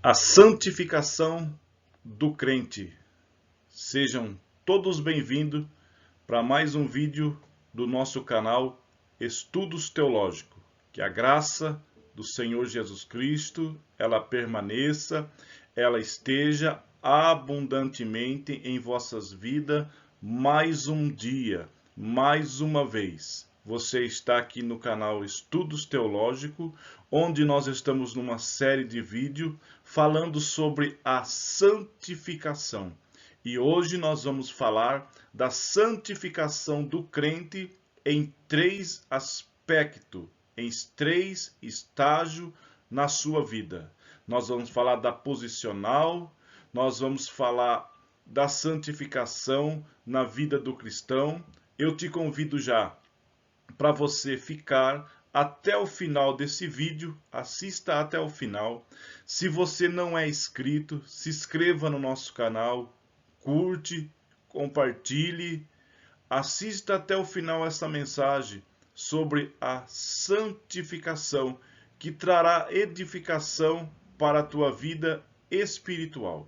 A santificação do crente. Sejam todos bem-vindos para mais um vídeo do nosso canal Estudos Teológicos. Que a graça do Senhor Jesus Cristo, ela permaneça, ela esteja abundantemente em vossas vidas mais um dia, mais uma vez. Você está aqui no canal Estudos Teológicos, onde nós estamos numa série de vídeos falando sobre a santificação. E hoje nós vamos falar da santificação do crente em três aspectos, em três estágios na sua vida. Nós vamos falar da posicional, nós vamos falar da santificação na vida do cristão. Eu te convido já para você ficar até o final desse vídeo, assista até o final. Se você não é inscrito, se inscreva no nosso canal, curte, compartilhe, assista até o final essa mensagem sobre a santificação, que trará edificação para a tua vida espiritual.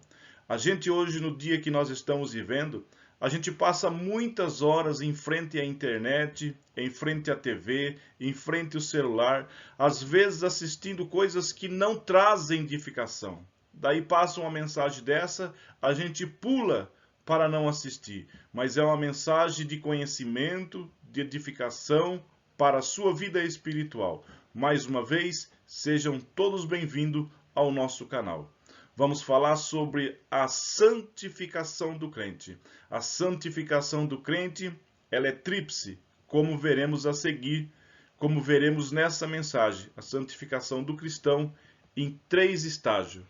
A gente hoje, no dia que nós estamos vivendo, a gente passa muitas horas em frente à internet, em frente à TV, em frente ao celular, às vezes assistindo coisas que não trazem edificação. Daí passa uma mensagem dessa, a gente pula para não assistir, mas é uma mensagem de conhecimento, de edificação para a sua vida espiritual. Mais uma vez, sejam todos bem-vindos ao nosso canal. Vamos falar sobre a santificação do crente. A santificação do crente, ela é tríplice, como veremos a seguir, como veremos nessa mensagem. A santificação do cristão em três estágios.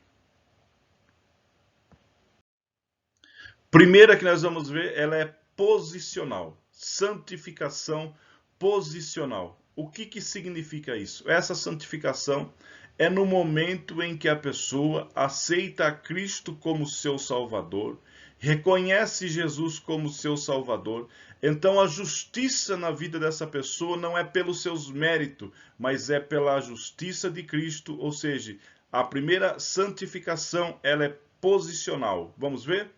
Primeira que nós vamos ver, ela é posicional. Santificação posicional. O que significa isso? Essa santificação é no momento em que a pessoa aceita a Cristo como seu Salvador, reconhece Jesus como seu Salvador. Então a justiça na vida dessa pessoa não é pelos seus méritos, mas é pela justiça de Cristo, ou seja, a primeira santificação, ela é posicional. Vamos ver?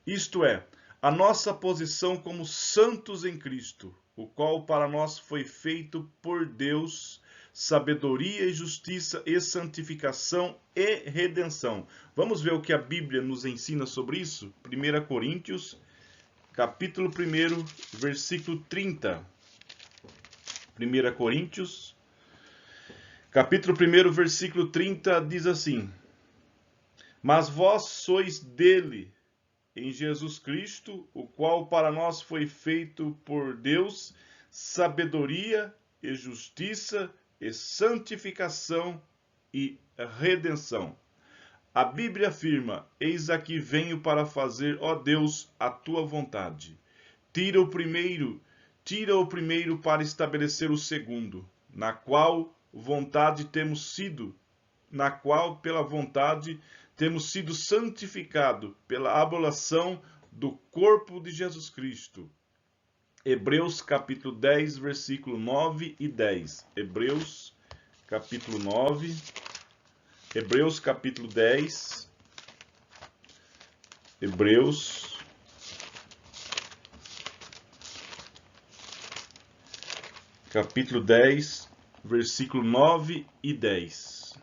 Isto é, a nossa posição como santos em Cristo, o qual para nós foi feito por Deus, sabedoria e justiça e santificação e redenção. Vamos ver o que a Bíblia nos ensina sobre isso? 1 Coríntios, capítulo 1, versículo 30. 1 Coríntios, capítulo 1, versículo 30, diz assim: Mas vós sois dele, em Jesus Cristo, o qual para nós foi feito por Deus, sabedoria e justiça e santificação e redenção. A Bíblia afirma: Eis aqui venho para fazer, ó Deus, a tua vontade. Tira o primeiro para estabelecer o segundo, na qual vontade temos sido, na qual pela vontade temos sido santificados pela ablação do corpo de Jesus Cristo. Hebreus capítulo 10, versículo 9 e 10. Hebreus capítulo 9, Hebreus capítulo 10, Hebreus capítulo 10, versículo 9 e 10.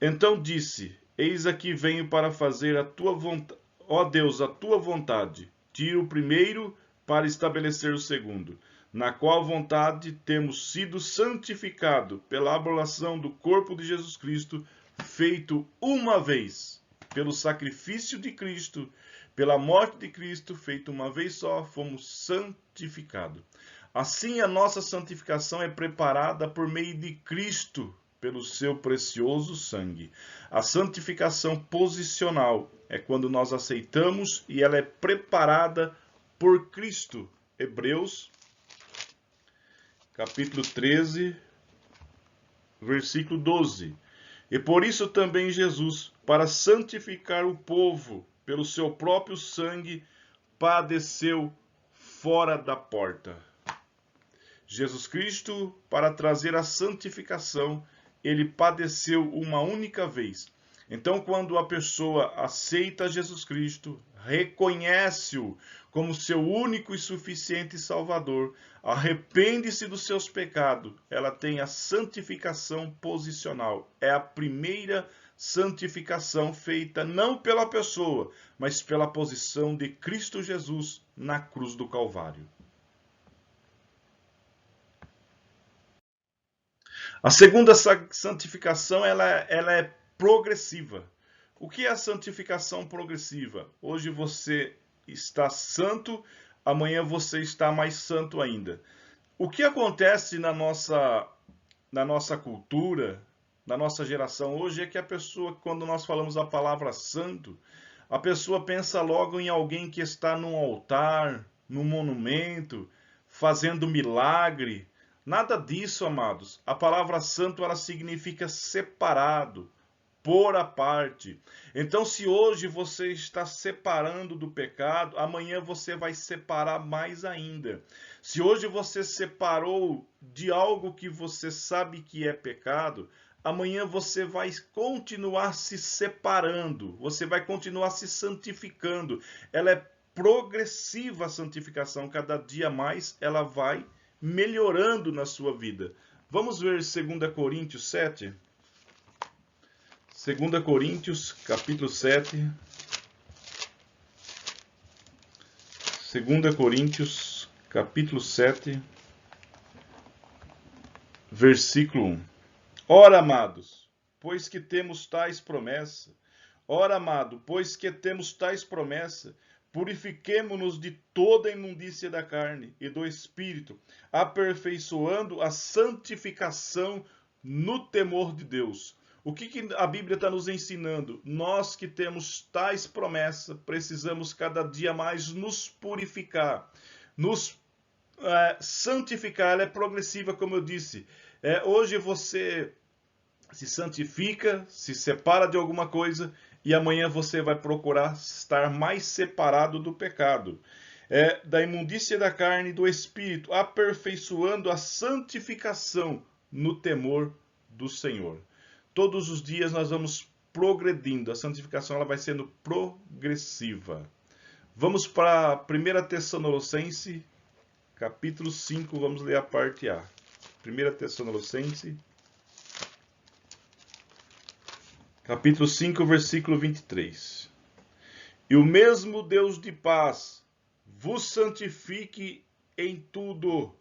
Então disse: Eis aqui venho para fazer a tua vontade, ó Deus, a tua vontade. Tira o primeiro para estabelecer o segundo, na qual vontade temos sido santificados pela ablação do corpo de Jesus Cristo, feito uma vez, pelo sacrifício de Cristo, pela morte de Cristo, feito uma vez só, fomos santificados. Assim, a nossa santificação é preparada por meio de Cristo, pelo seu precioso sangue. A santificação posicional é quando nós aceitamos e ela é preparada por Cristo. Hebreus, capítulo 13, versículo 12. E por isso também Jesus, para santificar o povo pelo seu próprio sangue, padeceu fora da porta. Jesus Cristo, para trazer a santificação, ele padeceu uma única vez. Então, quando a pessoa aceita Jesus Cristo, reconhece-o como seu único e suficiente Salvador, arrepende-se dos seus pecados, ela tem a santificação posicional. É a primeira santificação feita não pela pessoa, mas pela posição de Cristo Jesus na cruz do Calvário. A segunda santificação ela é progressiva. O que é a santificação progressiva? Hoje você está santo, amanhã você está mais santo ainda. O que acontece na nossa cultura, na nossa geração hoje, é que a pessoa, quando nós falamos a palavra santo, a pessoa pensa logo em alguém que está num altar, num monumento, fazendo milagre. Nada disso, amados. A palavra santo, ela significa separado, pôr à parte. Então, se hoje você está separando do pecado, amanhã você vai separar mais ainda. Se hoje você separou de algo que você sabe que é pecado, amanhã você vai continuar se separando, você vai continuar se santificando. Ela é progressiva a santificação, cada dia mais ela vai melhorando na sua vida. Vamos ver 2 Coríntios 7? 2 Coríntios, capítulo 7. 2 Coríntios, capítulo 7, versículo 1. Ora, amados, pois que temos tais promessas, purifiquemo-nos de toda a imundícia da carne e do espírito, aperfeiçoando a santificação no temor de Deus. O que a Bíblia está nos ensinando? Nós que temos tais promessas, precisamos cada dia mais nos purificar, nos santificar. Ela é progressiva, como eu disse. Hoje você se santifica, se separa de alguma coisa, e amanhã você vai procurar estar mais separado do pecado, da imundícia da carne e do espírito, aperfeiçoando a santificação no temor do Senhor. Todos os dias nós vamos progredindo, a santificação ela vai sendo progressiva. Vamos para 1 Tessalonicenses, capítulo 5, vamos ler a parte A. 1 Tessalonicenses, capítulo 5, versículo 23. E o mesmo Deus de paz vos santifique em tudo.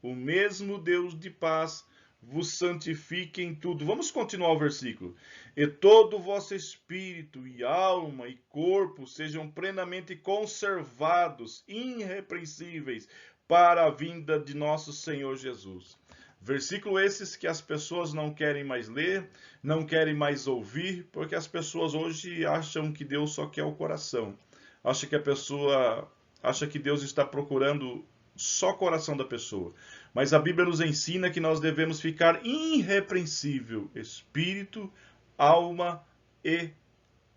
O mesmo Deus de paz vos santifique em tudo. Vamos continuar o versículo. E todo o vosso espírito e alma e corpo sejam plenamente conservados, irrepreensíveis, para a vinda de nosso Senhor Jesus. Versículo esses que as pessoas não querem mais ler, não querem mais ouvir, porque as pessoas hoje acham que Deus só quer o coração. Acha que a pessoa acha que Deus está procurando só o coração da pessoa. Mas a Bíblia nos ensina que nós devemos ficar irrepreensível, espírito, alma e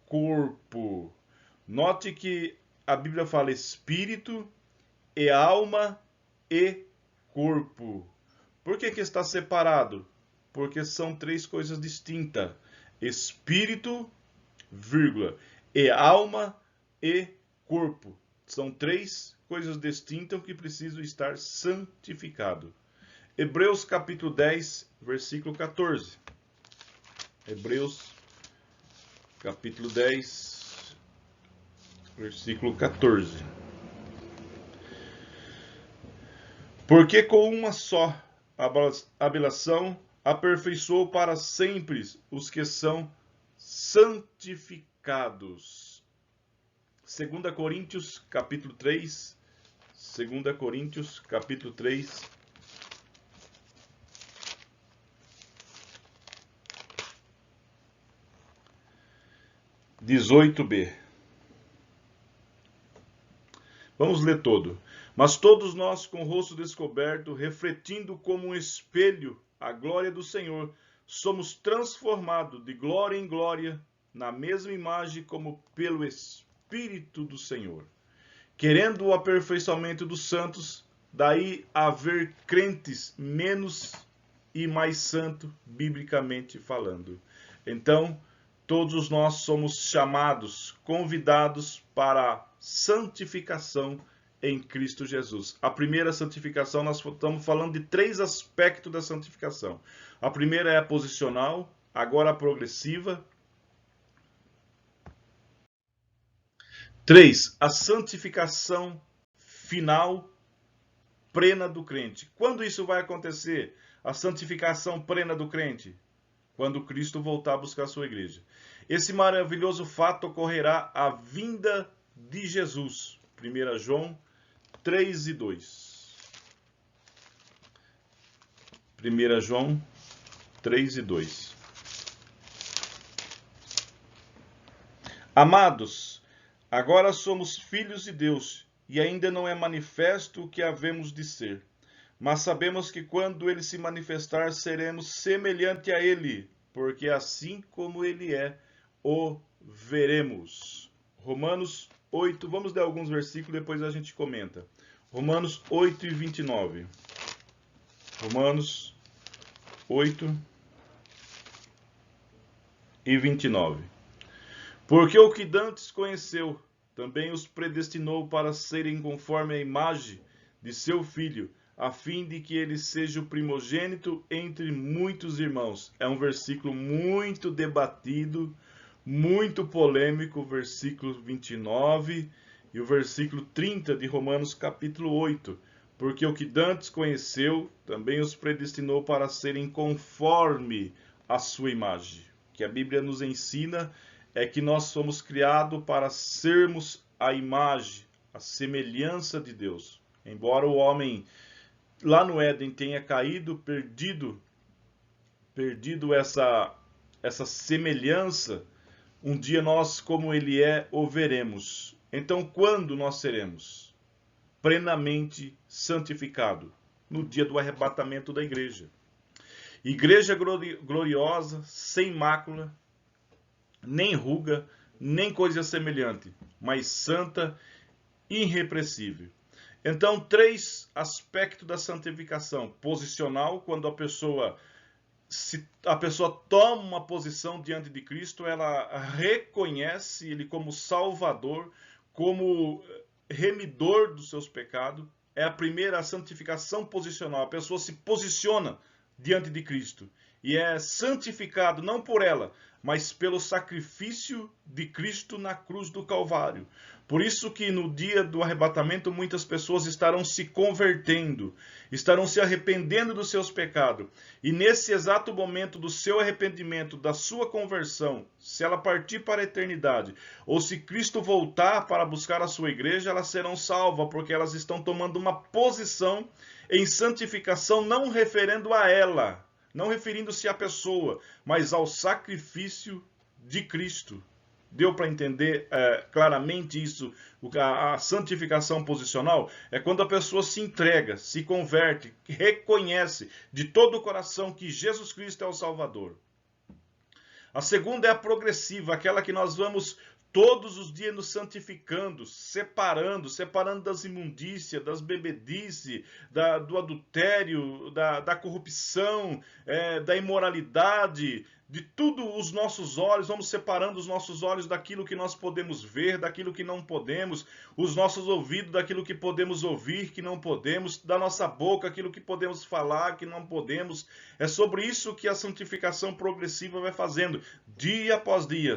corpo. Note que a Bíblia fala espírito e alma e corpo. Por que está separado? Porque são três coisas distintas. Espírito, vírgula, e alma e corpo. São três coisas distintas que precisam estar santificadas. Hebreus capítulo 10, versículo 14. Hebreus capítulo 10, versículo 14. Porque com uma só ablação aperfeiçoou para sempre os que são santificados. 2 Coríntios, capítulo 3. 2 Coríntios, capítulo 3. (18b). Vamos ler todo. Mas todos nós, com o rosto descoberto, refletindo como um espelho a glória do Senhor, somos transformados de glória em glória, na mesma imagem como pelo Espírito do Senhor. Querendo o aperfeiçoamento dos santos, daí haver crentes menos e mais santos, biblicamente falando. Então, todos nós somos chamados, convidados para a santificação em Cristo Jesus. A primeira santificação, nós estamos falando de 3 aspectos da santificação. A primeira é a posicional, agora a progressiva. 3, a santificação final plena do crente. Quando isso vai acontecer? A santificação plena do crente? Quando Cristo voltar a buscar a sua igreja. Esse maravilhoso fato ocorrerá à vinda de Jesus. 1 João 3 e 2. 1 João 3 e 2. Amados, agora somos filhos de Deus, e ainda não é manifesto o que havemos de ser. Mas sabemos que quando ele se manifestar, seremos semelhante a ele, porque assim como ele é, o veremos. Romanos 8, vamos ler alguns versículos, depois a gente comenta. Romanos 8 e 29. Romanos 8 e 29. Porque o que dantes conheceu, também os predestinou para serem conforme a imagem de seu Filho, a fim de que ele seja o primogênito entre muitos irmãos. É um versículo muito debatido, muito polêmico, o versículo 29 e o versículo 30 de Romanos capítulo 8. Porque o que dantes conheceu, também os predestinou para serem conforme a sua imagem. O que a Bíblia nos ensina é que nós somos criados para sermos a imagem, a semelhança de Deus. Embora o homem lá no Éden tenha caído, perdido essa semelhança, um dia nós, como ele é, o veremos. Então, quando nós seremos plenamente santificados? No dia do arrebatamento da igreja. Igreja gloriosa, sem mácula, nem ruga, nem coisa semelhante, mas santa, irrepreensível. Então, 3 aspectos da santificação. Posicional, quando a pessoa toma uma posição diante de Cristo, ela reconhece ele como Salvador, como remidor dos seus pecados. É a primeira, a santificação posicional. A pessoa se posiciona diante de Cristo e é santificado não por ela, mas pelo sacrifício de Cristo na cruz do Calvário. Por isso que no dia do arrebatamento muitas pessoas estarão se convertendo, estarão se arrependendo dos seus pecados. E nesse exato momento do seu arrependimento, da sua conversão, se ela partir para a eternidade, ou se Cristo voltar para buscar a sua igreja, elas serão salvas, porque elas estão tomando uma posição em santificação, não referendo a ela, não referindo-se à pessoa, mas ao sacrifício de Cristo. Deu para entender claramente isso? A santificação posicional é quando a pessoa se entrega, se converte, reconhece de todo o coração que Jesus Cristo é o Salvador. A segunda é a progressiva, aquela que nós vamos todos os dias nos santificando, separando das imundícias, das bebedices, do adultério, da corrupção, da imoralidade, de tudo os nossos olhos, vamos separando os nossos olhos daquilo que nós podemos ver, daquilo que não podemos, os nossos ouvidos daquilo que podemos ouvir, que não podemos, da nossa boca aquilo que podemos falar, que não podemos. É sobre isso que a santificação progressiva vai fazendo, dia após dia.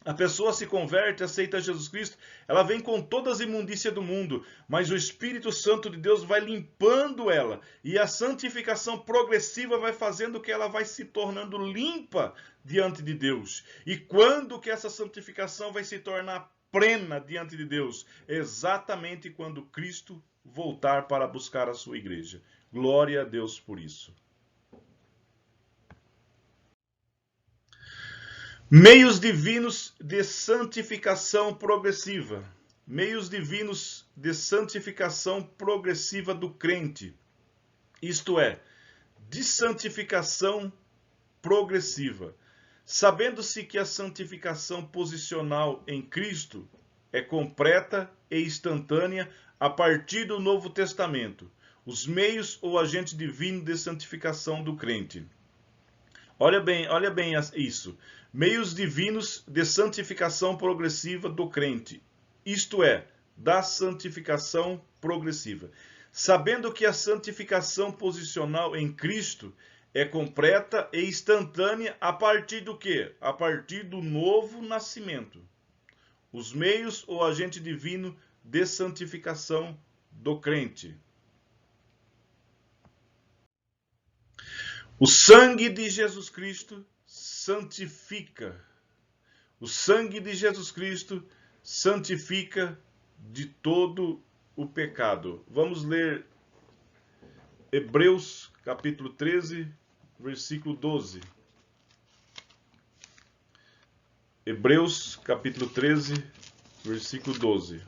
A pessoa se converte, aceita Jesus Cristo, ela vem com todas as imundícias do mundo, mas o Espírito Santo de Deus vai limpando ela, e a santificação progressiva vai fazendo que ela vai se tornando limpa diante de Deus. E quando que essa santificação vai se tornar plena diante de Deus? Exatamente quando Cristo voltar para buscar a sua igreja. Glória a Deus por isso. Meios divinos de santificação progressiva. Meios divinos de santificação progressiva do crente. Isto é, de santificação progressiva. Sabendo-se que a santificação posicional em Cristo é completa e instantânea a partir do Novo Testamento. Os meios ou agentes divinos de santificação do crente. Olha bem isso. Meios divinos de santificação progressiva do crente. Isto é, da santificação progressiva. Sabendo que a santificação posicional em Cristo é completa e instantânea a partir do quê? A partir do novo nascimento. Os meios ou agente divino de santificação do crente. O sangue de Jesus Cristo santifica. O sangue de Jesus Cristo santifica de todo o pecado. Vamos ler Hebreus capítulo 13, versículo 12. Hebreus capítulo 13, versículo 12.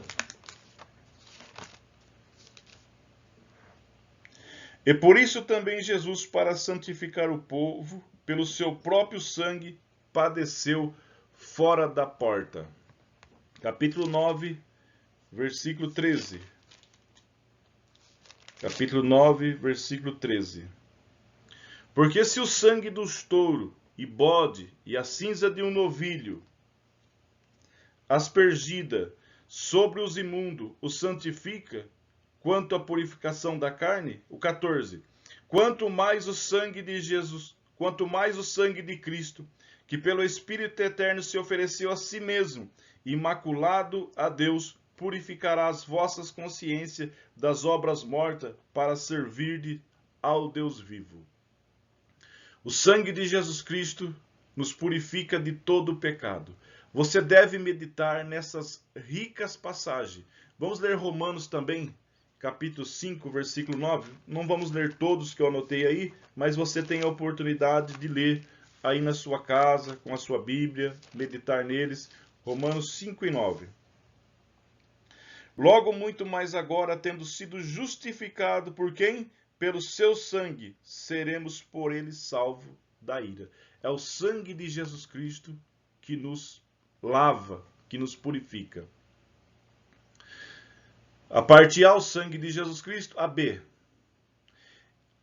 E por isso também Jesus, para santificar o povo, pelo seu próprio sangue, padeceu fora da porta. Capítulo 9, versículo 13. Capítulo 9, versículo 13. Porque se o sangue do touro e bode e a cinza de um novilho, aspergida sobre os imundos, o santifica, quanto à purificação da carne, o 14. Quanto mais o sangue de Jesus, quanto mais o sangue de Cristo, que pelo Espírito Eterno se ofereceu a si mesmo, imaculado a Deus, purificará as vossas consciências das obras mortas para servir ao Deus vivo. O sangue de Jesus Cristo nos purifica de todo o pecado. Você deve meditar nessas ricas passagens. Vamos ler Romanos também, capítulo 5, versículo 9. Não vamos ler todos que eu anotei aí, mas você tem a oportunidade de ler aí na sua casa, com a sua Bíblia, meditar neles. Romanos 5 e 9. Logo muito mais agora, tendo sido justificado por quem? Pelo seu sangue, seremos por ele salvos da ira. É o sangue de Jesus Cristo que nos lava, que nos purifica. A parte A, o sangue de Jesus Cristo. A B.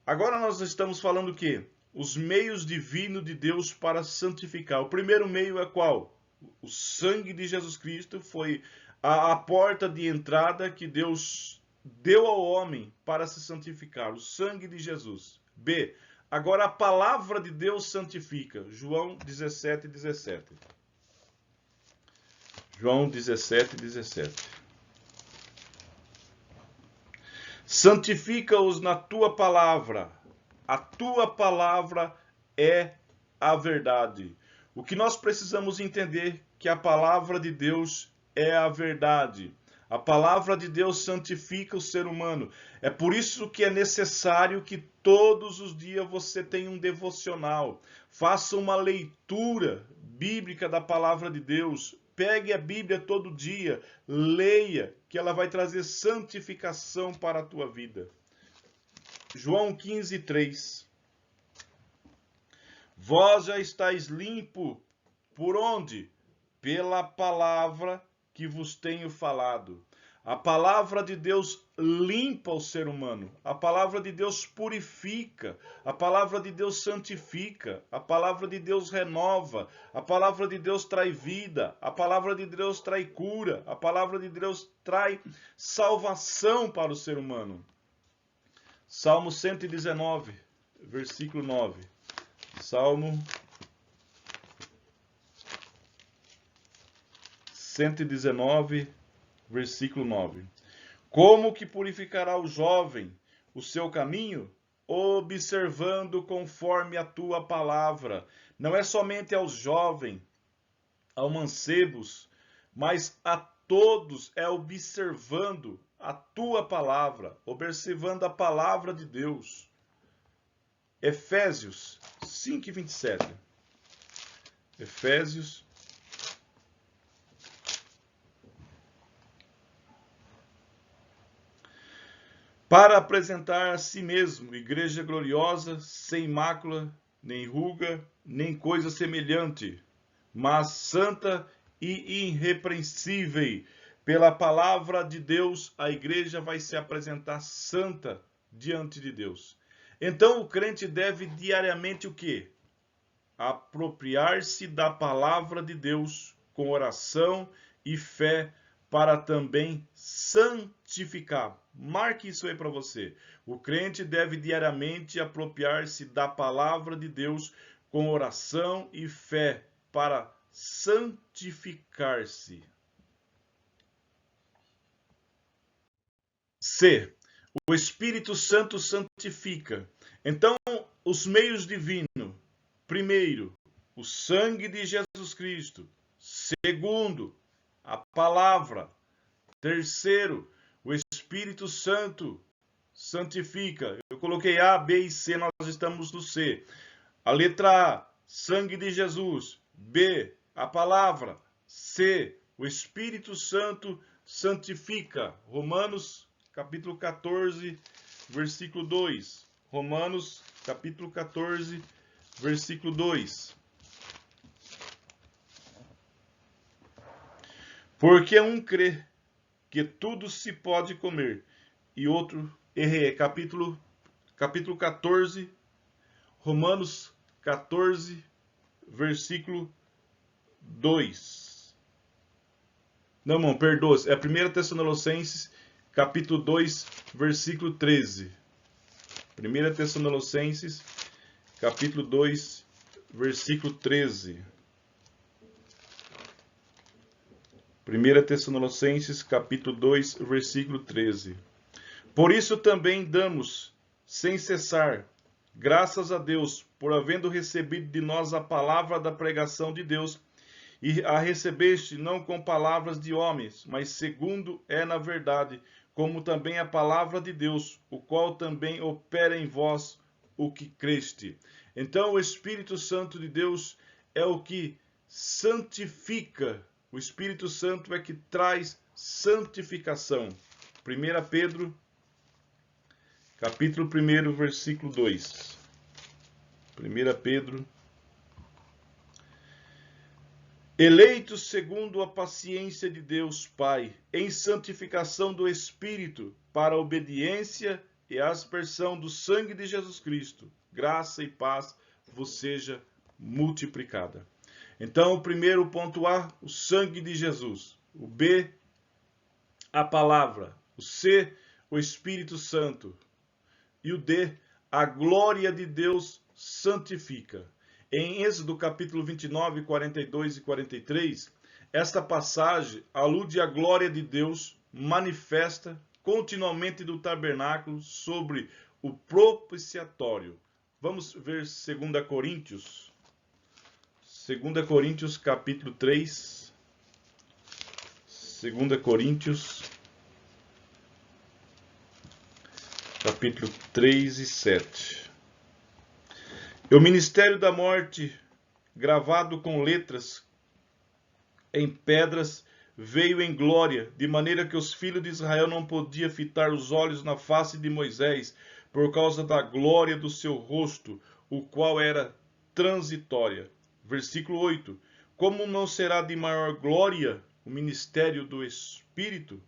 Agora nós estamos falando o quê? Os meios divinos de Deus para santificar. O primeiro meio é qual? O sangue de Jesus Cristo foi a porta de entrada que Deus deu ao homem para se santificar. O sangue de Jesus. B. Agora a palavra de Deus santifica. João 17, 17. João 17, 17. Santifica-os na tua palavra. A tua palavra é a verdade. O que nós precisamos entender que a palavra de Deus é a verdade. A palavra de Deus santifica o ser humano. É por isso que é necessário que todos os dias você tenha um devocional. Faça uma leitura bíblica da palavra de Deus. Pegue a Bíblia todo dia, leia, que ela vai trazer santificação para a tua vida. João 15, 3. Vós já estáis limpo, por onde? Pela palavra que vos tenho falado. A palavra de Deus limpa o ser humano. A palavra de Deus purifica. A palavra de Deus santifica. A palavra de Deus renova. A palavra de Deus traz vida. A palavra de Deus traz cura. A palavra de Deus traz salvação para o ser humano. Salmo 119, versículo 9. Salmo 119, versículo 9. Como que purificará o jovem o seu caminho? Observando conforme a tua palavra. Não é somente aos jovens, aos mancebos, mas a todos é observando a tua palavra, observando a palavra de Deus. Efésios 5, 27. Efésios para apresentar a si mesmo igreja gloriosa, sem mácula, nem ruga, nem coisa semelhante, mas santa e irrepreensível. Pela palavra de Deus, a igreja vai se apresentar santa diante de Deus. Então o crente deve diariamente o quê? apropriar-se da palavra de Deus com oração e fé para também santificar. Marque isso aí para você. O crente deve diariamente apropriar-se da palavra de Deus com oração e fé para santificar-se. C. O Espírito Santo santifica. Então, os meios divinos. Primeiro, o sangue de Jesus Cristo. Segundo, a palavra. Terceiro, o Espírito Santo santifica. Eu coloquei A, B e C, nós estamos no C. A letra A, sangue de Jesus. B, a palavra. C, o Espírito Santo santifica. Romanos capítulo 14, versículo 2. Romanos capítulo 14, versículo 2. Porque um crê que tudo se pode comer, e outro, capítulo 14, Romanos 14, versículo 2. Não, irmão, perdoa-se, é 1 Tessalonicenses, capítulo 2, versículo 13. 1 Tessalonicenses, capítulo 2, versículo 13. 1 Tessalonicenses, capítulo 2, versículo 13. Por isso também damos, sem cessar, graças a Deus, por havendo recebido de nós a palavra da pregação de Deus, e a recebeste não com palavras de homens, mas segundo é na verdade, como também a palavra de Deus, o qual também opera em vós o que creste. Então o Espírito Santo de Deus é o que santifica. O Espírito Santo é que traz santificação. 1 Pedro, capítulo 1, versículo 2. 1 Pedro. Eleitos segundo a paciência de Deus Pai, em santificação do Espírito, para a obediência e a aspersão do sangue de Jesus Cristo, graça e paz vos seja multiplicada. Então, o primeiro ponto A, o sangue de Jesus. O B, a palavra. O C, o Espírito Santo. E o D, a glória de Deus santifica. Em Êxodo capítulo 29, 42 e 43, esta passagem alude à glória de Deus manifesta continuamente do tabernáculo sobre o propiciatório. Vamos ver 2 Coríntios. 2 Coríntios capítulo 3. 2 Coríntios capítulo 3 e 7. E o ministério da morte, gravado com letras em pedras, veio em glória, de maneira que os filhos de Israel não podiam fitar os olhos na face de Moisés, por causa da glória do seu rosto, o qual era transitória. Versículo 8. Como não será de maior glória o ministério do Espírito?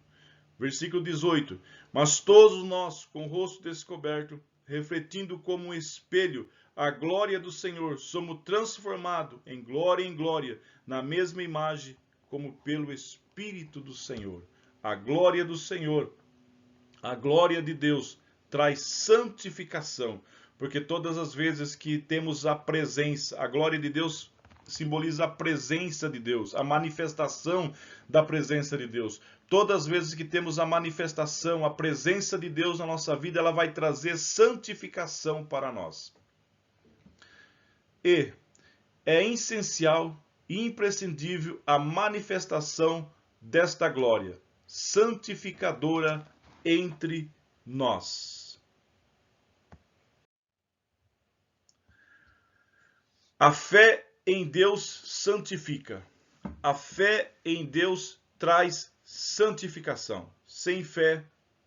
Versículo 18. Mas todos nós, com o rosto descoberto, refletindo como um espelho a glória do Senhor, somos transformados em glória, na mesma imagem, como pelo Espírito do Senhor. A glória do Senhor, a glória de Deus, traz santificação, porque todas as vezes que temos a presença, a glória de Deus simboliza a presença de Deus, a manifestação da presença de Deus. Todas as vezes que temos a manifestação, a presença de Deus na nossa vida, ela vai trazer santificação para nós. E é essencial e imprescindível a manifestação desta glória santificadora entre nós. A fé em Deus santifica. A fé em Deus traz santificação. Sem fé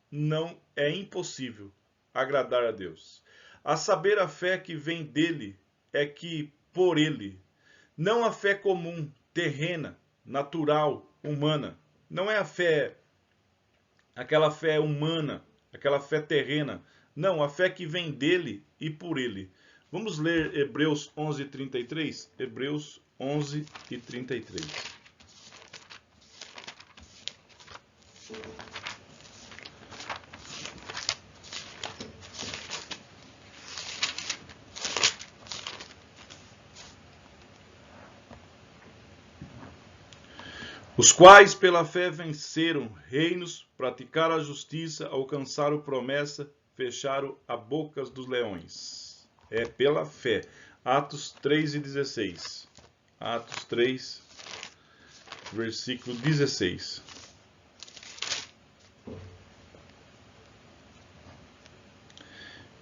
não é impossível agradar a Deus. A saber, a fé que vem dele é que por ele. Não a fé comum, terrena, natural, humana. Não é a fé, aquela fé humana, aquela fé terrena. Não, a fé que vem dele e por ele. Vamos ler Hebreus 11:33? Hebreus 11:33. Os quais pela fé venceram reinos, praticaram a justiça, alcançaram promessa, fecharam a boca dos leões. É pela fé. Atos 3:16. Atos 3, versículo 16.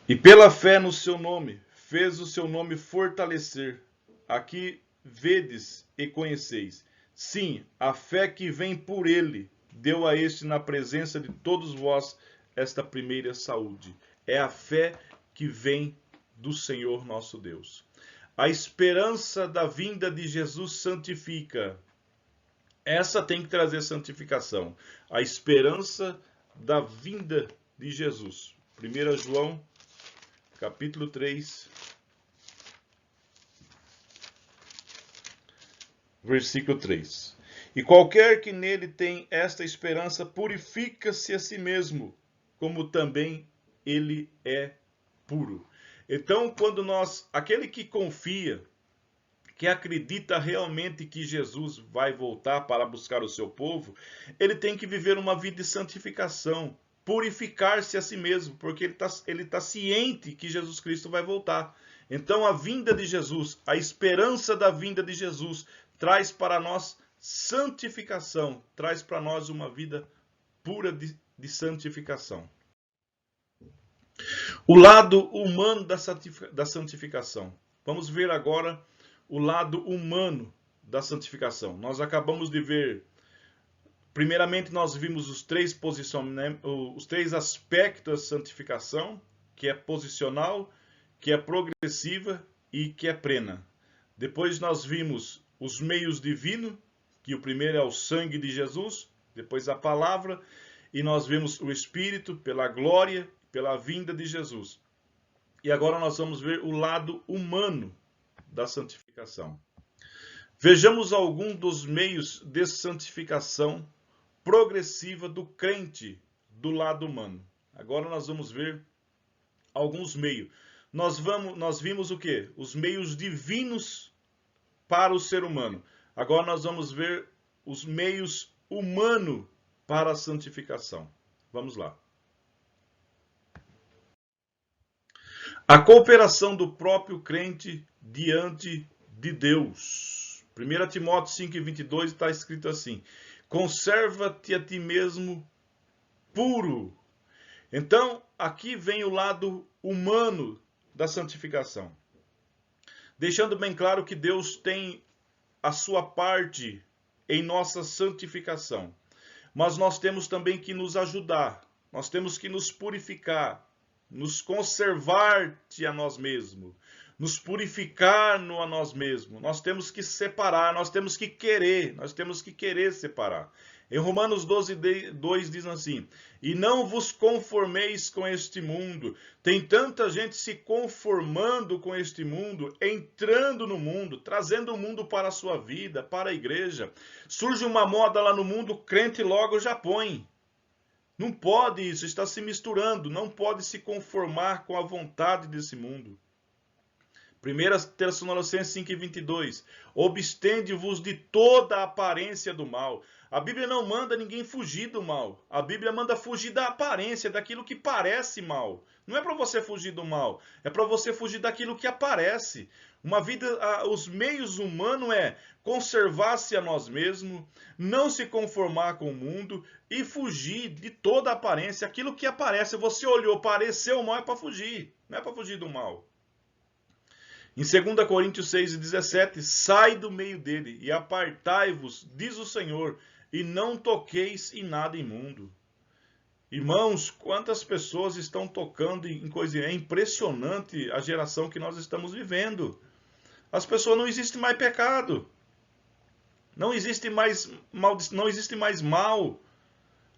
E pela fé no seu nome, fez o seu nome fortalecer. Aqui vedes e conheceis. Sim, a fé que vem por ele deu a este na presença de todos vós esta primeira saúde. É a fé que vem do Senhor nosso Deus. A esperança da vinda de Jesus santifica. Essa tem que trazer santificação. A esperança da vinda de Jesus. 1 João, capítulo 3, versículo 3. E qualquer que nele tem esta esperança purifica-se a si mesmo, como também ele é puro. Então, quando aquele que confia, que acredita realmente que Jesus vai voltar para buscar o seu povo, ele tem que viver uma vida de santificação, purificar-se a si mesmo, porque ele tá ciente que Jesus Cristo vai voltar. Então, a vinda de Jesus, a esperança da vinda de Jesus, traz para nós santificação, traz para nós uma vida pura de santificação. O lado humano da santificação. Vamos ver agora o lado humano da santificação. Nós acabamos de ver, primeiramente nós vimos os três aspectos da santificação, que é posicional, que é progressiva e que é plena. Depois nós vimos os meios divinos, que o primeiro é o sangue de Jesus, depois a palavra, e nós vemos o Espírito pela glória, pela vinda de Jesus. E agora nós vamos ver o lado humano da santificação. Vejamos alguns dos meios de santificação progressiva do crente do lado humano. Agora nós vamos ver alguns meios. Nós vimos o quê? Os meios divinos para o ser humano. Agora nós vamos ver os meios humanos para a santificação. Vamos lá. A cooperação do próprio crente diante de Deus. 1 Timóteo 5:22 está escrito assim: conserva-te a ti mesmo puro. Então, aqui vem o lado humano da santificação. Deixando bem claro que Deus tem a sua parte em nossa santificação. Mas nós temos também que nos ajudar. Nós temos que nos purificar, nos conservar-te a nós mesmos, nos purificar a nós mesmos. Nós temos que separar, nós temos que querer separar. Em Romanos 12:2 diz assim: e não vos conformeis com este mundo. Tem tanta gente se conformando com este mundo, entrando no mundo, trazendo o mundo para a sua vida, para a igreja. Surge uma moda lá no mundo, o crente logo já põe. Não pode isso, está se misturando, não pode se conformar com a vontade desse mundo. 1 Tessalonicenses 5:22, obstende-vos de toda a aparência do mal. A Bíblia não manda ninguém fugir do mal. A Bíblia manda fugir da aparência, daquilo que parece mal. Não é para você fugir do mal, é para você fugir daquilo que aparece. Os meios humanos é conservar-se a nós mesmos, não se conformar com o mundo e fugir de toda a aparência. Aquilo que aparece, você olhou, pareceu mal, é para fugir, não é para fugir do mal. Em 2 Coríntios 6:17, sai do meio dele e apartai-vos, diz o Senhor, e não toqueis em nada imundo. Irmãos, quantas pessoas estão tocando em coisa? É impressionante a geração que nós estamos vivendo. As pessoas, não existe mais pecado. Não existe mais mal.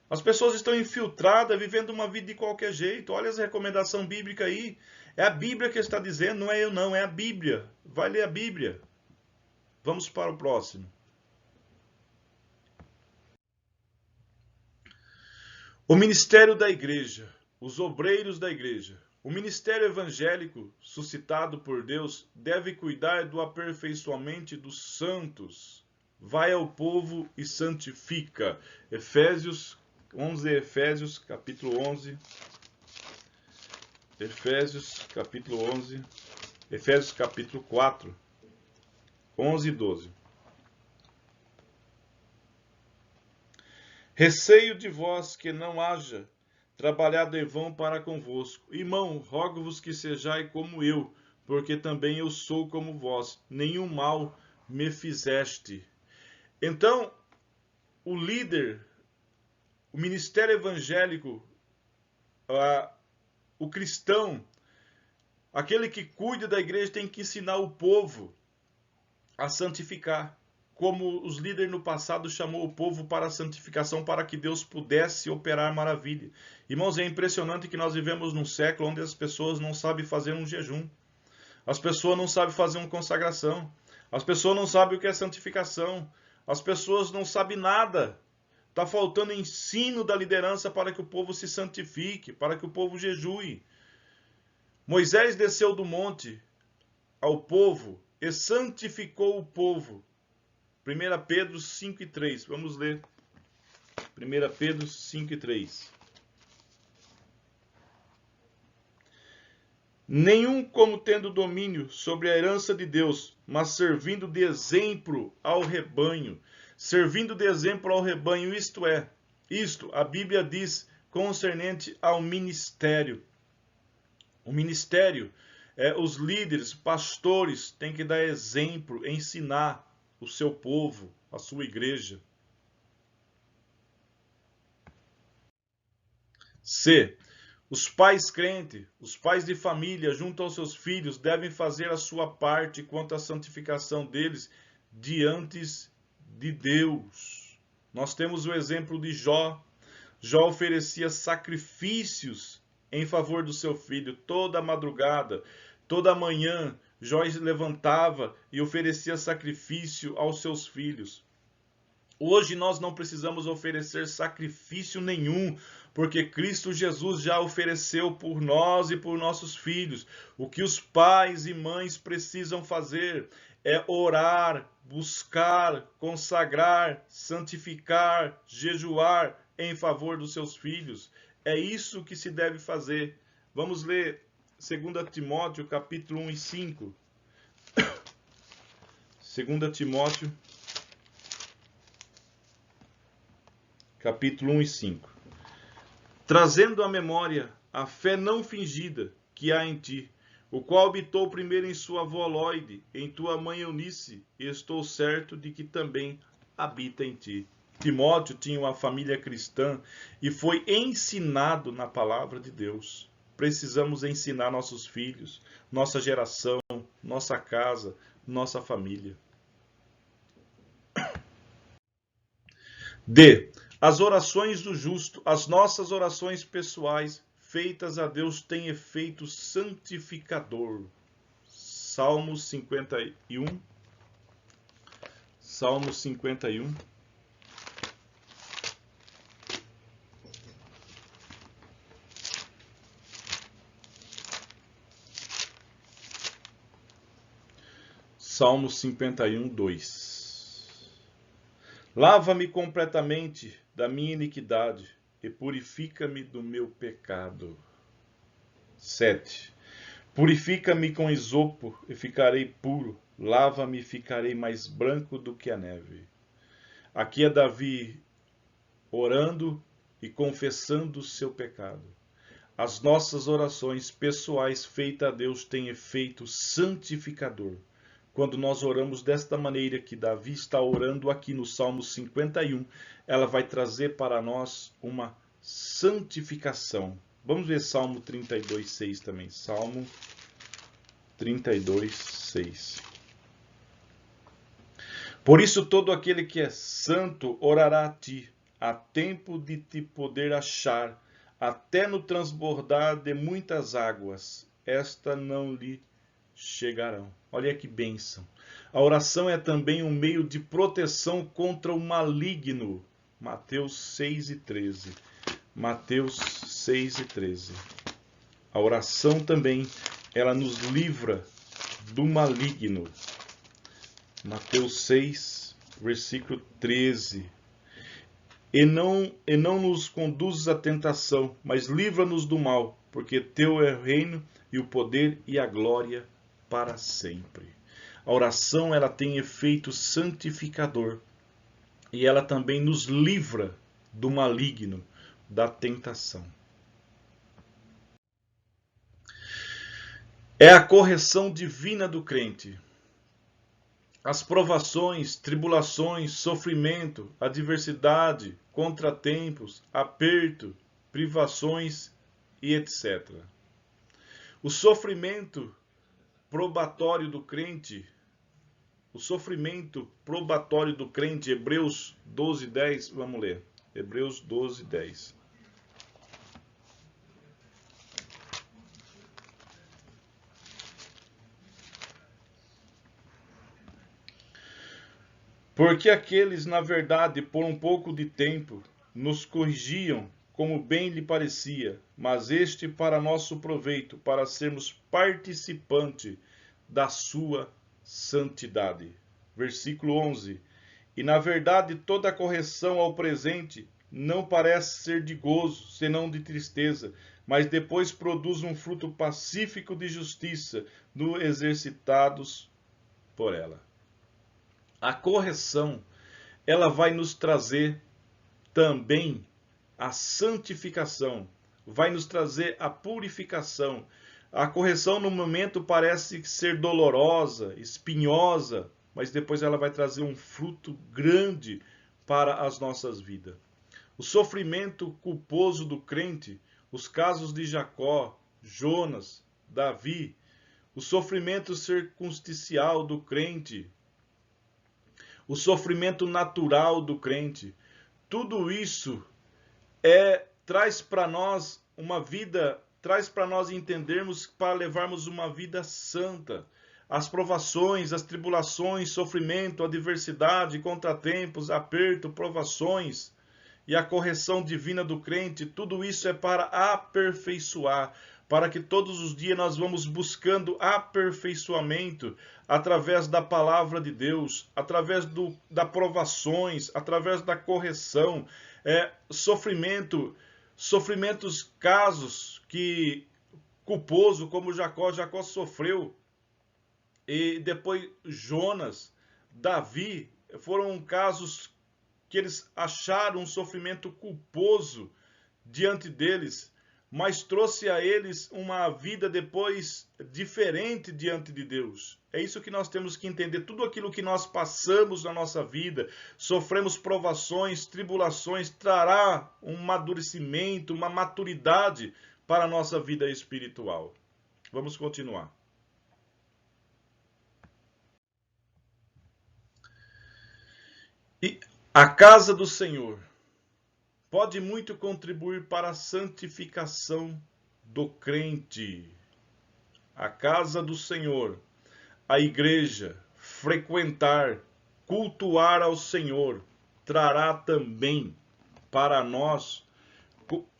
As pessoas estão infiltradas, vivendo uma vida de qualquer jeito. Olha as recomendações bíblicas aí. É a Bíblia que está dizendo, não é eu não, é a Bíblia. Vai ler a Bíblia. Vamos para o próximo. O ministério da igreja, os obreiros da igreja. O ministério evangélico, suscitado por Deus, deve cuidar do aperfeiçoamento dos santos. Vai ao povo e santifica. Efésios capítulo 11. Efésios, capítulo 11. Efésios, capítulo 4, 11 e 12. Receio de vós que não haja trabalhado em vão para convosco. Irmão, rogo-vos que sejais como eu, porque também eu sou como vós. Nenhum mal me fizeste. Então, o líder, o ministério evangélico, o cristão, aquele que cuida da igreja tem que ensinar o povo a santificar. Como os líderes no passado chamou o povo para a santificação, para que Deus pudesse operar maravilha. Irmãos, é impressionante que nós vivemos num século onde as pessoas não sabem fazer um jejum. As pessoas não sabem fazer uma consagração. As pessoas não sabem o que é santificação. As pessoas não sabem nada. Está faltando ensino da liderança para que o povo se santifique, para que o povo jejue. Moisés desceu do monte ao povo e santificou o povo. 1 Pedro 5 e 3. Vamos ler. 1 Pedro 5 e 3. Nenhum como tendo domínio sobre a herança de Deus, mas servindo de exemplo ao rebanho. Servindo de exemplo ao rebanho, isto a Bíblia diz concernente ao ministério. O ministério, os líderes, pastores, têm que dar exemplo, ensinar o seu povo, a sua igreja. C. Os pais crentes, os pais de família, junto aos seus filhos, devem fazer a sua parte quanto à santificação deles diante de Deus. Nós temos o exemplo de Jó. Jó oferecia sacrifícios em favor do seu filho toda a madrugada, toda a manhã. Jó levantava e oferecia sacrifício aos seus filhos. Hoje nós não precisamos oferecer sacrifício nenhum, porque Cristo Jesus já ofereceu por nós e por nossos filhos. O que os pais e mães precisam fazer é orar, buscar, consagrar, santificar, jejuar em favor dos seus filhos. É isso que se deve fazer. Vamos ler 2 Timóteo, capítulo 1 e 5. 2 Timóteo, capítulo 1 e 5. Trazendo à memória a fé não fingida que há em ti, o qual habitou primeiro em sua avó Loide, em tua mãe Eunice, e estou certo de que também habita em ti. Timóteo tinha uma família cristã e foi ensinado na palavra de Deus. Precisamos ensinar nossos filhos, nossa geração, nossa casa, nossa família. D. As orações do justo, as nossas orações pessoais feitas a Deus têm efeito santificador. Salmo 51. Salmo 51. Salmo 51, 2. Lava-me completamente da minha iniquidade e purifica-me do meu pecado. 7. Purifica-me com esopo e ficarei puro. Lava-me e ficarei mais branco do que a neve. Aqui é Davi orando e confessando o seu pecado. As nossas orações pessoais feitas a Deus têm efeito santificador. Quando nós oramos desta maneira que Davi está orando aqui no Salmo 51, ela vai trazer para nós uma santificação. Vamos ver Salmo 32, 6 também. Salmo 32, 6. Por isso todo aquele que é santo orará a ti, há tempo de te poder achar, até no transbordar de muitas águas. esta não lhe chegarão. Olha que bênção. A oração é também um meio de proteção contra o maligno. Mateus 6:13. Mateus 6:13. A oração também, ela nos livra do maligno. Mateus 6, versículo 13. E não nos conduzes à tentação, mas livra-nos do mal, porque teu é o reino e o poder e a glória para sempre. A oração, ela tem efeito santificador e ela também nos livra do maligno, da tentação. É a correção divina do crente. As provações, tribulações, sofrimento, adversidade, contratempos, aperto, privações e etc. O sofrimento probatório do crente, Hebreus 12:10, vamos ler. Hebreus 12:10. Porque aqueles, na verdade, por um pouco de tempo, nos corrigiam como bem lhe parecia, mas este para nosso proveito, para sermos participantes da sua santidade. Versículo 11. E na verdade toda a correção ao presente não parece ser de gozo, senão de tristeza, mas depois produz um fruto pacífico de justiça, no exercitados por ela. A correção, ela vai nos trazer também a santificação, vai nos trazer a purificação. A correção no momento parece ser dolorosa, espinhosa, mas depois ela vai trazer um fruto grande para as nossas vidas. O sofrimento culposo do crente, os casos de Jacó, Jonas, Davi, o sofrimento circunstancial do crente, o sofrimento natural do crente, tudo isso traz para nós uma vida, traz para nós entendermos, para levarmos uma vida santa. As provações, as tribulações, sofrimento, adversidade, contratempos, aperto, provações e a correção divina do crente, tudo isso é para aperfeiçoar, para que todos os dias nós vamos buscando aperfeiçoamento através da palavra de Deus, através das provações, através da correção, sofrimentos, casos que culposo, como Jacó sofreu, e depois Jonas, Davi, foram casos que eles acharam um sofrimento culposo diante deles, mas trouxe a eles uma vida depois diferente diante de Deus. É isso que nós temos que entender. Tudo aquilo que nós passamos na nossa vida, sofremos provações, tribulações, trará um amadurecimento, uma maturidade para a nossa vida espiritual. Vamos continuar. E a casa do Senhor pode muito contribuir para a santificação do crente. A casa do Senhor, a igreja, frequentar, cultuar ao Senhor, trará também para nós,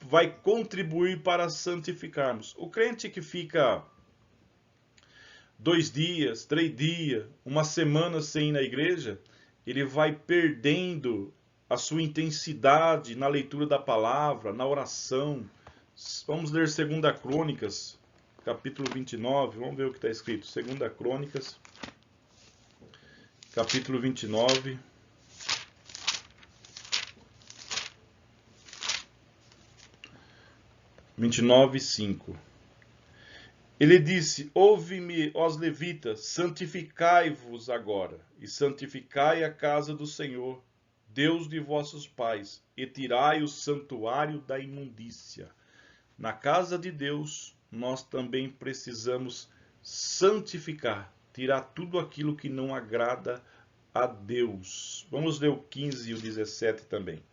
vai contribuir para santificarmos. O crente que fica 2 dias, 3 dias, uma semana sem ir na igreja, ele vai perdendo a sua intensidade na leitura da palavra, na oração. Vamos ler 2 Crônicas, capítulo 29. Vamos ver o que está escrito. 2 Crônicas, capítulo 29. (29, 5). Ele disse: ouve-me, ó levitas, santificai-vos agora, e santificai a casa do Senhor, Deus de vossos pais, e tirai o santuário da imundícia. Na casa de Deus, nós também precisamos santificar, tirar tudo aquilo que não agrada a Deus. Vamos ler o 15 e o 17 também.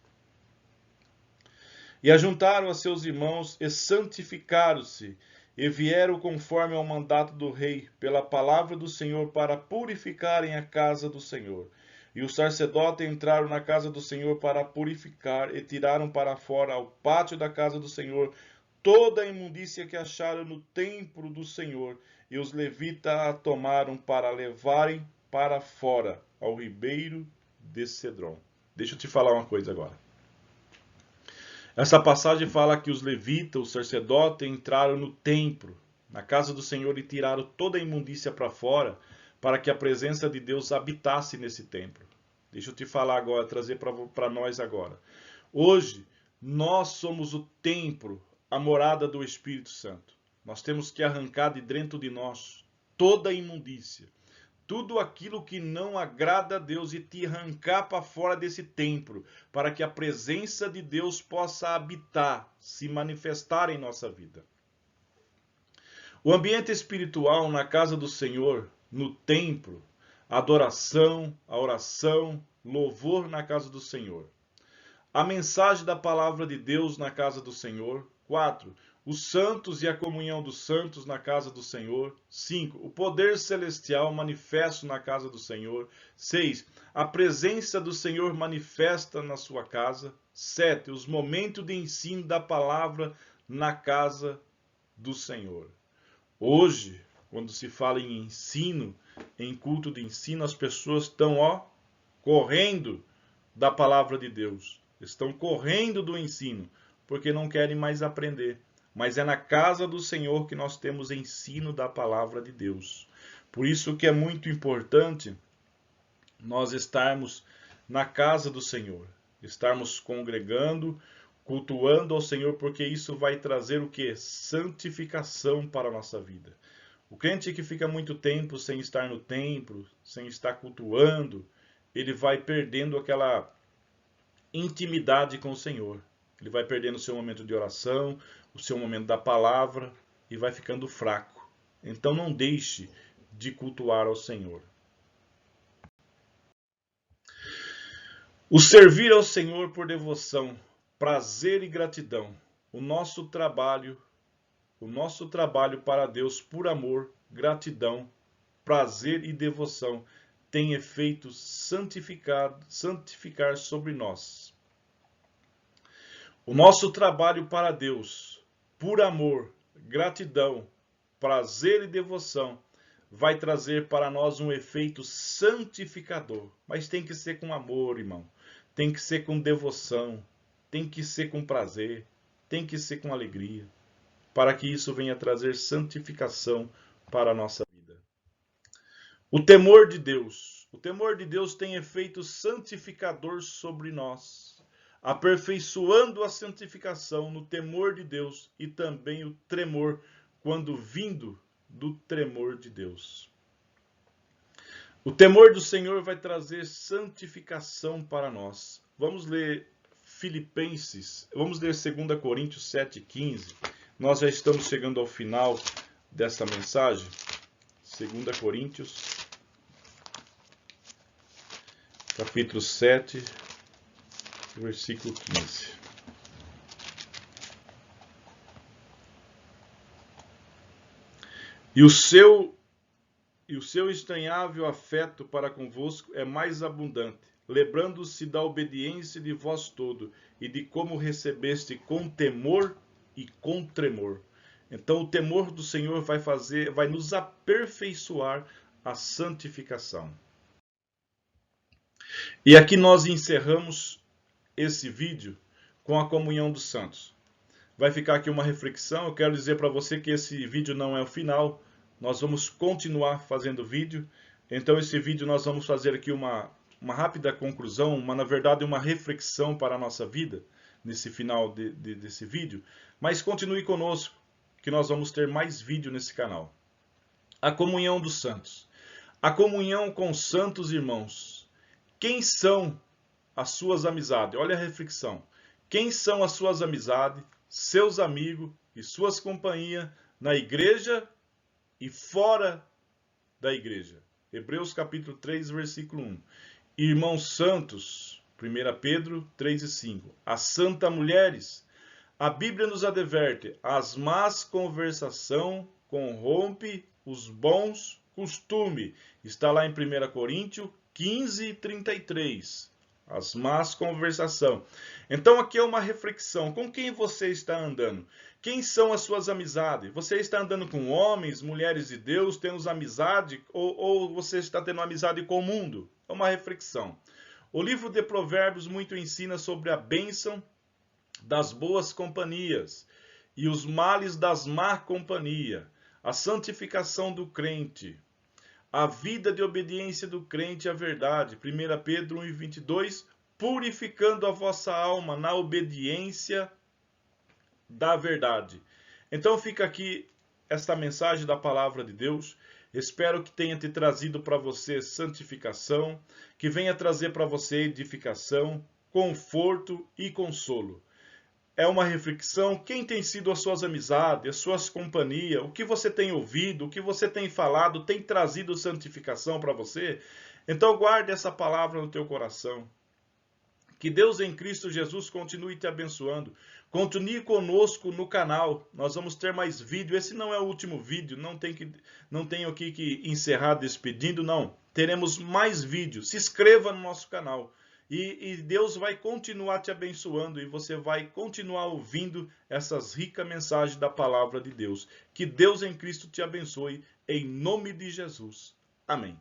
E ajuntaram a seus irmãos e santificaram-se, e vieram conforme ao mandato do rei, pela palavra do Senhor, para purificarem a casa do Senhor. E os sacerdotes entraram na casa do Senhor para purificar, e tiraram para fora, ao pátio da casa do Senhor, toda a imundícia que acharam no templo do Senhor, e os levitas a tomaram para levarem para fora, ao ribeiro de Cedron. Deixa eu te falar uma coisa agora. Essa passagem fala que os levitas, os sacerdotes, entraram no templo, na casa do Senhor, e tiraram toda a imundícia para fora, para que a presença de Deus habitasse nesse templo. Deixa eu te falar agora, trazer para nós agora. Hoje, nós somos o templo, a morada do Espírito Santo. Nós temos que arrancar de dentro de nós toda a imundícia, tudo aquilo que não agrada a Deus, e te arrancar para fora desse templo, para que a presença de Deus possa habitar, se manifestar em nossa vida. O ambiente espiritual na casa do Senhor, no templo, a adoração, a oração, louvor na casa do Senhor. A mensagem da palavra de Deus na casa do Senhor. 4. Os santos e a comunhão dos santos na casa do Senhor. 5. O poder celestial manifesto na casa do Senhor. 6. A presença do Senhor manifesta na sua casa. 7. Os momentos de ensino da palavra na casa do Senhor. Hoje, quando se fala em ensino, em culto de ensino, as pessoas estão correndo da palavra de Deus. Estão correndo do ensino, porque não querem mais aprender. Mas é na casa do Senhor que nós temos ensino da palavra de Deus. Por isso que é muito importante nós estarmos na casa do Senhor, estarmos congregando, cultuando ao Senhor, porque isso vai trazer o quê? Santificação para a nossa vida. O crente que fica muito tempo sem estar no templo, sem estar cultuando, ele vai perdendo aquela intimidade com o Senhor. Ele vai perdendo o seu momento de oração, o seu momento da palavra, e vai ficando fraco. Então não deixe de cultuar ao Senhor. O servir ao Senhor por devoção, prazer e gratidão. O nosso trabalho para Deus por amor, gratidão, prazer e devoção tem efeito santificar sobre nós. O nosso trabalho para Deus, por amor, gratidão, prazer e devoção, vai trazer para nós um efeito santificador. Mas tem que ser com amor, irmão. Tem que ser com devoção. Tem que ser com prazer. Tem que ser com alegria. Para que isso venha trazer santificação para a nossa vida. O temor de Deus. O temor de Deus tem efeito santificador sobre nós, aperfeiçoando a santificação no temor de Deus, e também o tremor, quando vindo do tremor de Deus. O temor do Senhor vai trazer santificação para nós. Vamos ler Filipenses, vamos ler 2 Coríntios 7,15. Nós já estamos chegando ao final dessa mensagem. 2 Coríntios, capítulo 7, versículo 15. E o seu estranhável afeto para convosco é mais abundante, lembrando-se da obediência de vós todo, e de como recebeste com temor e com tremor. Então o temor do Senhor vai nos aperfeiçoar a santificação. E aqui nós encerramos esse vídeo com a comunhão dos santos. Vai ficar aqui uma reflexão. Eu quero dizer para você que esse vídeo não é o final. Nós vamos continuar fazendo vídeo. Então esse vídeo nós vamos fazer aqui uma rápida conclusão, na verdade uma reflexão para a nossa vida, nesse final desse vídeo. Mas continue conosco, que nós vamos ter mais vídeo nesse canal. A comunhão dos santos. A comunhão com os santos irmãos. Quem são as suas amizades? Olha a reflexão. Quem são as suas amizades, seus amigos e suas companhias na igreja e fora da igreja? Hebreus capítulo 3, versículo 1. Irmãos santos, 1 Pedro 3 e 5. As santas mulheres, A Bíblia nos adverte: as más conversação corrompe os bons costumes. Está lá em 1 Coríntios 15:33. As más conversação. Então aqui é uma reflexão. Com quem você está andando? Quem são as suas amizades? Você está andando com homens, mulheres de Deus, tendo amizade? Ou você está tendo amizade com o mundo? É uma reflexão. O livro de Provérbios muito ensina sobre a bênção das boas companhias e os males das má companhia, a santificação do crente, a vida de obediência do crente à verdade. 1 Pedro 1:22, purificando a vossa alma na obediência da verdade. Então fica aqui esta mensagem da palavra de Deus. Espero que tenha te trazido para você santificação, que venha trazer para você edificação, conforto e consolo. É uma reflexão. Quem tem sido as suas amizades, as suas companhias, o que você tem ouvido, o que você tem falado, tem trazido santificação para você? Então guarde essa palavra no teu coração. Que Deus em Cristo Jesus continue te abençoando. Continue conosco no canal. Nós vamos ter mais vídeo. Esse não é o último vídeo. Não tenho aqui que encerrar despedindo, não. Teremos mais vídeos. Se inscreva no nosso canal. E Deus vai continuar te abençoando e você vai continuar ouvindo essas ricas mensagens da palavra de Deus. Que Deus em Cristo te abençoe, em nome de Jesus. Amém.